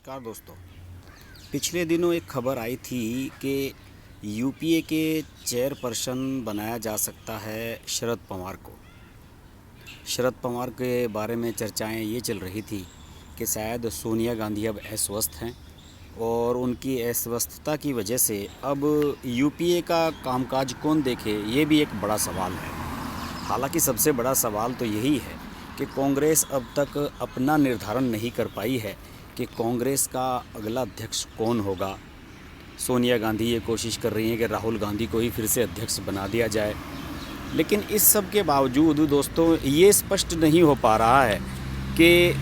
नमस्कार दोस्तों। पिछले दिनों एक खबर आई थी कि यूपीए के चेयरपर्सन बनाया जा सकता है शरद पवार को। शरद पवार के बारे में चर्चाएं ये चल रही थी कि शायद सोनिया गांधी अब अस्वस्थ हैं और उनकी अस्वस्थता की वजह से अब यूपीए का कामकाज कौन देखे, ये भी एक बड़ा सवाल है। हालांकि सबसे बड़ा सवाल तो यही है कि कांग्रेस अब तक अपना निर्धारण नहीं कर पाई है कि कांग्रेस का अगला अध्यक्ष कौन होगा। सोनिया गांधी ये कोशिश कर रही हैं कि राहुल गांधी को ही फिर से अध्यक्ष बना दिया जाए, लेकिन इस सब के बावजूद दोस्तों ये स्पष्ट नहीं हो पा रहा है कि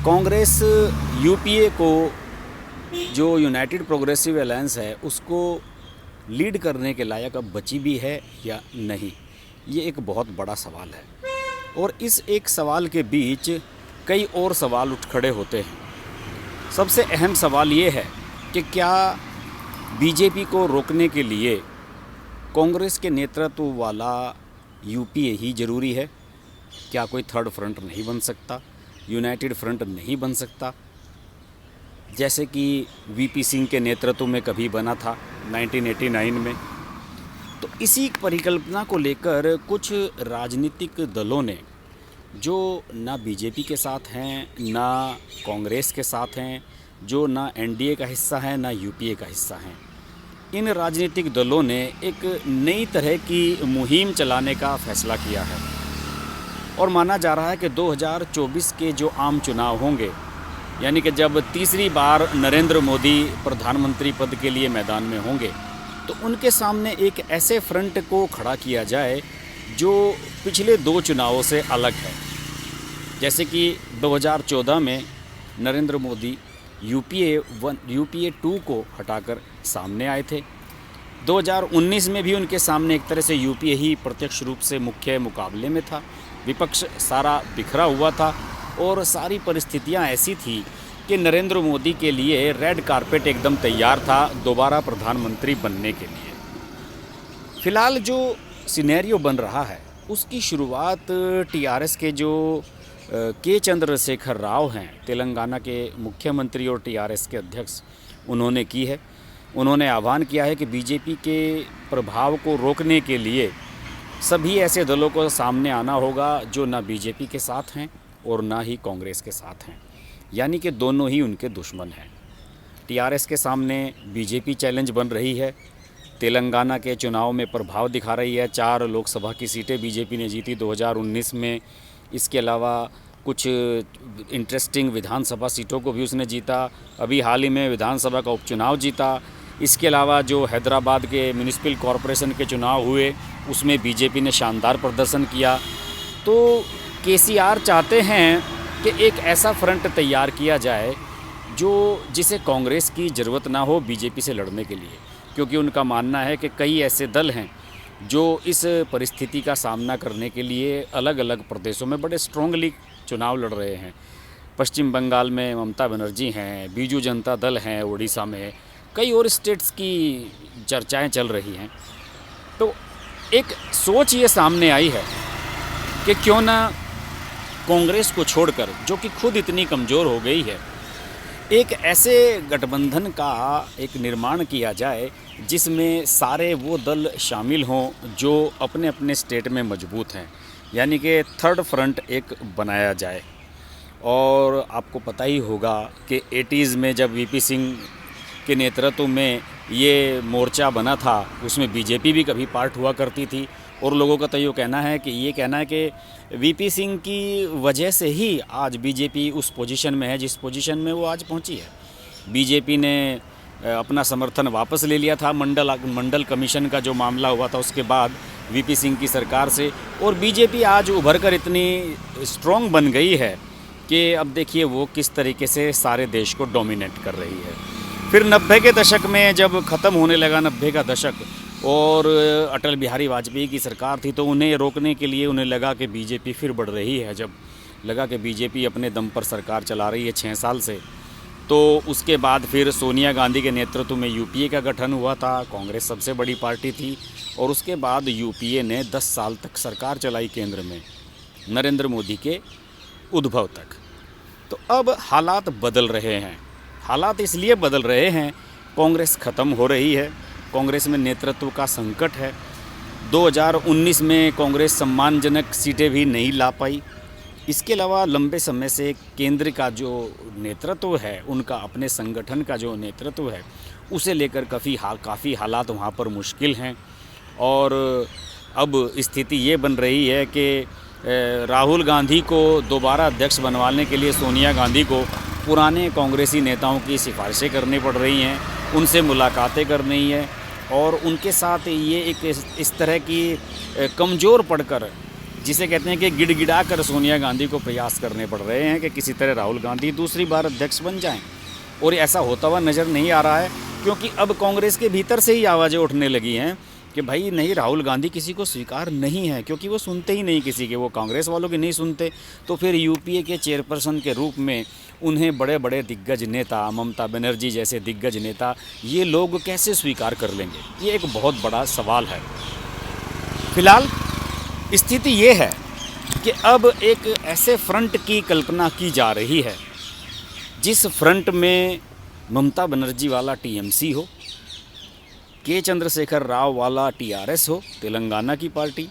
कांग्रेस यूपीए को, जो यूनाइटेड प्रोग्रेसिव अलायंस है, उसको लीड करने के लायक अब बची भी है या नहीं। ये एक बहुत बड़ा सवाल है और इस एक सवाल के बीच कई और सवाल उठ खड़े होते हैं। सबसे अहम सवाल ये है कि क्या बीजेपी को रोकने के लिए कांग्रेस के नेतृत्व वाला यूपीए ही ज़रूरी है? क्या कोई थर्ड फ्रंट नहीं बन सकता, यूनाइटेड फ्रंट नहीं बन सकता, जैसे कि वीपी सिंह के नेतृत्व में कभी बना था 1989 में? तो इसी परिकल्पना को लेकर कुछ राजनीतिक दलों ने, जो ना बीजेपी के साथ हैं ना कांग्रेस के साथ हैं, जो ना एनडीए का हिस्सा है ना यूपीए का हिस्सा हैं, इन राजनीतिक दलों ने एक नई तरह की मुहिम चलाने का फैसला किया है और माना जा रहा है कि 2024 के जो आम चुनाव होंगे, यानी कि जब तीसरी बार नरेंद्र मोदी प्रधानमंत्री पद के लिए मैदान में होंगे, तो उनके सामने एक ऐसे फ्रंट को खड़ा किया जाए जो पिछले दो चुनावों से अलग है। जैसे कि 2014 में नरेंद्र मोदी यूपीए 2 को हटाकर सामने आए थे। 2019 में भी उनके सामने एक तरह से यूपीए ही प्रत्यक्ष रूप से मुख्य मुकाबले में था। विपक्ष सारा बिखरा हुआ था और सारी परिस्थितियां ऐसी थी कि नरेंद्र मोदी के लिए रेड कारपेट एकदम तैयार था दोबारा प्रधानमंत्री बनने के लिए। फ़िलहाल जो सिनेरियो बन रहा है उसकी शुरुआत टीआरएस के जो के चंद्रशेखर राव हैं, तेलंगाना के मुख्यमंत्री और टीआरएस के अध्यक्ष, उन्होंने की है। उन्होंने आह्वान किया है कि बीजेपी के प्रभाव को रोकने के लिए सभी ऐसे दलों को सामने आना होगा जो ना बीजेपी के साथ हैं और ना ही कांग्रेस के साथ हैं, यानी कि दोनों ही उनके दुश्मन हैं। टीआरएस के सामने बीजेपी चैलेंज बन रही है। तेलंगाना के चुनाव में प्रभाव दिखा रही है। 4 लोकसभा की सीटें बीजेपी ने जीती 2019 में। इसके अलावा कुछ इंटरेस्टिंग विधानसभा सीटों को भी उसने जीता। अभी हाल ही में विधानसभा का उपचुनाव जीता। इसके अलावा जो हैदराबाद के म्यूनिसिपल कॉरपोरेशन के चुनाव हुए उसमें बीजेपी ने शानदार प्रदर्शन किया। तो केसीआर चाहते हैं कि एक ऐसा फ्रंट तैयार किया जाए जिसे कांग्रेस की ज़रूरत ना हो बीजेपी से लड़ने के लिए, क्योंकि उनका मानना है कि कई ऐसे दल हैं जो इस परिस्थिति का सामना करने के लिए अलग अलग प्रदेशों में बड़े स्ट्रांगली चुनाव लड़ रहे हैं। पश्चिम बंगाल में ममता बनर्जी हैं, बीजू जनता दल हैं, उड़ीसा में कई और स्टेट्स की चर्चाएं चल रही हैं। तो एक सोच ये सामने आई है कि क्यों ना कांग्रेस को छोड़कर, जो कि खुद इतनी कमज़ोर हो गई है, एक ऐसे गठबंधन का एक निर्माण किया जाए जिसमें सारे वो दल शामिल हों जो अपने अपने स्टेट में मजबूत हैं, यानी कि थर्ड फ्रंट एक बनाया जाए। और आपको पता ही होगा कि 80s में जब वीपी सिंह के नेतृत्व में ये मोर्चा बना था, उसमें बीजेपी भी कभी पार्ट हुआ करती थी और लोगों का तो ये कहना है कि वीपी सिंह की वजह से ही आज बीजेपी उस पोजीशन में है जिस पोजीशन में वो आज पहुंची है। बीजेपी ने अपना समर्थन वापस ले लिया था मंडल कमीशन का जो मामला हुआ था उसके बाद वीपी सिंह की सरकार से, और बीजेपी आज उभर कर इतनी स्ट्रॉन्ग बन गई है कि अब देखिए वो किस तरीके से सारे देश को डोमिनेट कर रही है। फिर 90 के दशक में जब ख़त्म होने लगा 90 का दशक और अटल बिहारी वाजपेयी की सरकार थी, तो उन्हें रोकने के लिए उन्हें लगा कि बीजेपी फिर बढ़ रही है। जब लगा कि बीजेपी अपने दम पर सरकार चला रही है 6 साल से, तो उसके बाद फिर सोनिया गांधी के नेतृत्व में यूपीए का गठन हुआ था। कांग्रेस सबसे बड़ी पार्टी थी और उसके बाद यूपीए ने 10 साल तक सरकार चलाई केंद्र में, नरेंद्र मोदी के उद्भव तक। तो अब हालात बदल रहे हैं। हालात इसलिए बदल रहे हैं, कांग्रेस ख़त्म हो रही है, कांग्रेस में नेतृत्व का संकट है। 2019 में कांग्रेस सम्मानजनक सीटें भी नहीं ला पाई। इसके अलावा लंबे समय से केंद्र का जो नेतृत्व है, उनका अपने संगठन का जो नेतृत्व है, उसे लेकर काफ़ी हालात वहाँ पर मुश्किल हैं। और अब स्थिति ये बन रही है कि राहुल गांधी को दोबारा अध्यक्ष बनवाने के लिए सोनिया गांधी को पुराने कांग्रेसी नेताओं की सिफारिशें करनी पड़ रही हैं, उनसे मुलाकातें करनी है और उनके साथ ये एक इस तरह की कमज़ोर पड़कर, जिसे कहते हैं कि गिड़गिड़ा कर सोनिया गांधी को प्रयास करने पड़ रहे हैं कि किसी तरह राहुल गांधी दूसरी बार अध्यक्ष बन जाएं। और ऐसा होता हुआ नज़र नहीं आ रहा है, क्योंकि अब कांग्रेस के भीतर से ही आवाज़ें उठने लगी हैं कि भाई नहीं, राहुल गांधी किसी को स्वीकार नहीं है, क्योंकि वो सुनते ही नहीं किसी के, वो कांग्रेस वालों की नहीं सुनते। तो फिर यूपीए के चेयरपर्सन के रूप में उन्हें बड़े बड़े दिग्गज नेता, ममता बनर्जी जैसे दिग्गज नेता, ये लोग कैसे स्वीकार कर लेंगे? ये एक बहुत बड़ा सवाल है। फिलहाल स्थिति ये है कि अब एक ऐसे फ्रंट की कल्पना की जा रही है जिस फ्रंट में ममता बनर्जी वाला टीएमसी हो, के चंद्रशेखर राव वाला टीआरएस हो, तेलंगाना की पार्टी,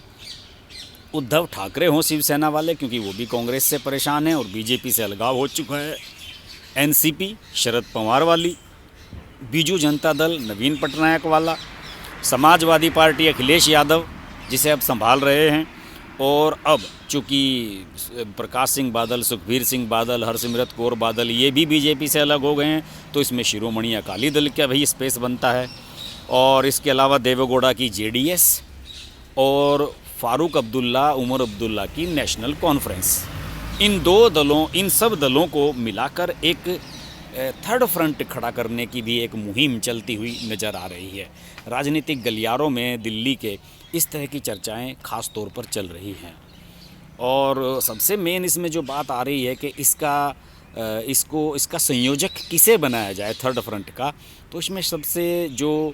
उद्धव ठाकरे हों शिवसेना वाले, क्योंकि वो भी कांग्रेस से परेशान हैं और बीजेपी से अलगाव हो चुका है, एनसीपी शरद पवार वाली, बीजू जनता दल नवीन पटनायक वाला, समाजवादी पार्टी अखिलेश यादव जिसे अब संभाल रहे हैं, और अब चूँकि प्रकाश सिंह बादल, सुखबीर सिंह बादल, हरसिमरत कौर बादल ये भी बीजेपी से अलग हो गए हैं, तो इसमें शिरोमणि अकाली दल का भी स्पेस बनता है। और इसके अलावा देवेगौड़ा की जेडीएस और फारूक अब्दुल्ला, उमर अब्दुल्ला की नेशनल कॉन्फ्रेंस, इन सब दलों को मिलाकर एक थर्ड फ्रंट खड़ा करने की भी एक मुहिम चलती हुई नज़र आ रही है। राजनीतिक गलियारों में दिल्ली के इस तरह की चर्चाएं ख़ास तौर पर चल रही हैं। और सबसे मेन इसमें जो बात आ रही है कि इसका संयोजक किसे बनाया जाए थर्ड फ्रंट का, तो इसमें सबसे जो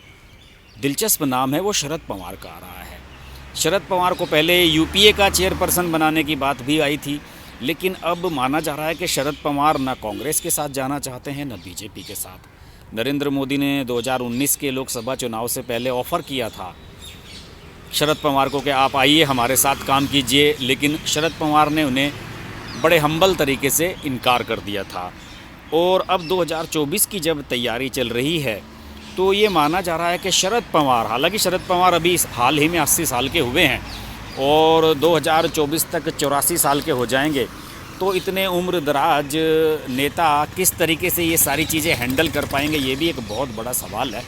दिलचस्प नाम है वो शरद पवार का आ रहा है। शरद पवार को पहले यूपीए का चेयरपर्सन बनाने की बात भी आई थी, लेकिन अब माना जा रहा है कि शरद पवार ना कांग्रेस के साथ जाना चाहते हैं, ना बीजेपी के साथ। नरेंद्र मोदी ने 2019 के लोकसभा चुनाव से पहले ऑफ़र किया था शरद पवार को कि आप आइए हमारे साथ काम कीजिए, लेकिन शरद पवार ने उन्हें बड़े हम्बल तरीके से इनकार कर दिया था। और अब 2024 की जब तैयारी चल रही है, तो ये माना जा रहा है कि शरद पवार, हालांकि शरद पवार अभी हाल ही में 80 साल के हुए हैं और 2024 तक 84 साल के हो जाएंगे, तो इतने उम्र दराज नेता किस तरीके से ये सारी चीज़ें हैंडल कर पाएंगे, ये भी एक बहुत बड़ा सवाल है।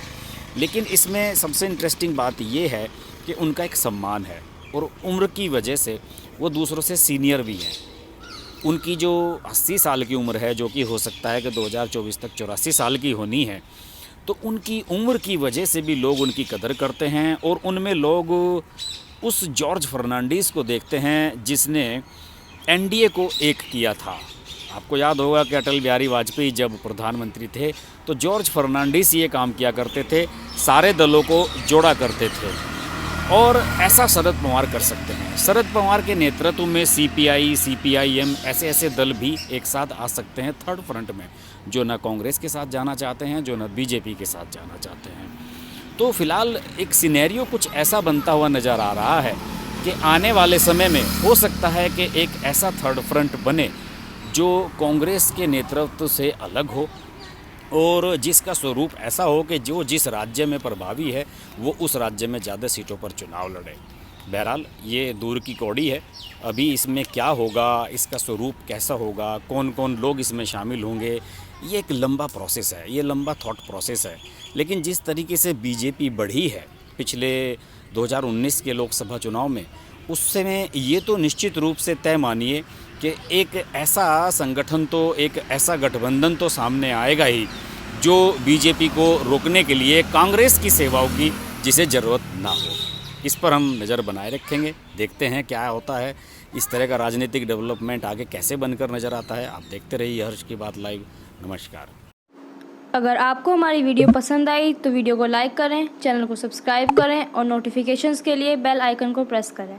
लेकिन इसमें सबसे इंटरेस्टिंग बात ये है कि उनका एक सम्मान है और उम्र की वजह से वो दूसरों से सीनियर भी हैं। उनकी जो 80 साल की उम्र है, जो कि हो सकता है कि 2024 तक 84 साल की होनी है, तो उनकी उम्र की वजह से भी लोग उनकी कदर करते हैं और उनमें लोग उस जॉर्ज फर्नांडीज़ को देखते हैं जिसने एनडीए को एक किया था। आपको याद होगा कि अटल बिहारी वाजपेयी जब प्रधानमंत्री थे तो जॉर्ज फर्नांडीज़ ये काम किया करते थे, सारे दलों को जोड़ा करते थे, और ऐसा शरद पवार कर सकते हैं। शरद पवार के नेतृत्व में सीपीआई, सीपीआईएम ऐसे दल भी एक साथ आ सकते हैं थर्ड फ्रंट में, जो न कांग्रेस के साथ जाना चाहते हैं, जो न बीजेपी के साथ जाना चाहते हैं। तो फिलहाल एक सिनेरियो कुछ ऐसा बनता हुआ नज़र आ रहा है कि आने वाले समय में हो सकता है कि एक ऐसा थर्ड फ्रंट बने जो कांग्रेस के नेतृत्व से अलग हो और जिसका स्वरूप ऐसा हो कि जो जिस राज्य में प्रभावी है वो उस राज्य में ज़्यादा सीटों पर चुनाव लड़े। बहरहाल ये दूर की कौड़ी है, अभी इसमें क्या होगा, इसका स्वरूप कैसा होगा, कौन कौन लोग इसमें शामिल होंगे, ये एक लंबा प्रोसेस है, ये लंबा थॉट प्रोसेस है। लेकिन जिस तरीके से बीजेपी बढ़ी है पिछले 2019 के लोकसभा चुनाव में, उससे में ये तो निश्चित रूप से तय मानिए कि एक ऐसा संगठन, तो एक ऐसा गठबंधन तो सामने आएगा ही जो बीजेपी को रोकने के लिए कांग्रेस की सेवाओं की जिसे ज़रूरत ना हो। इस पर हम नज़र बनाए रखेंगे, देखते हैं क्या होता है, इस तरह का राजनीतिक डेवलपमेंट आगे कैसे बनकर नज़र आता है। आप देखते रहिए हर्ष की बात लाइव। नमस्कार। अगर आपको हमारी वीडियो पसंद आई तो वीडियो को लाइक करें, चैनल को सब्सक्राइब करें और नोटिफिकेशंस के लिए बेल आइकन को प्रेस करें।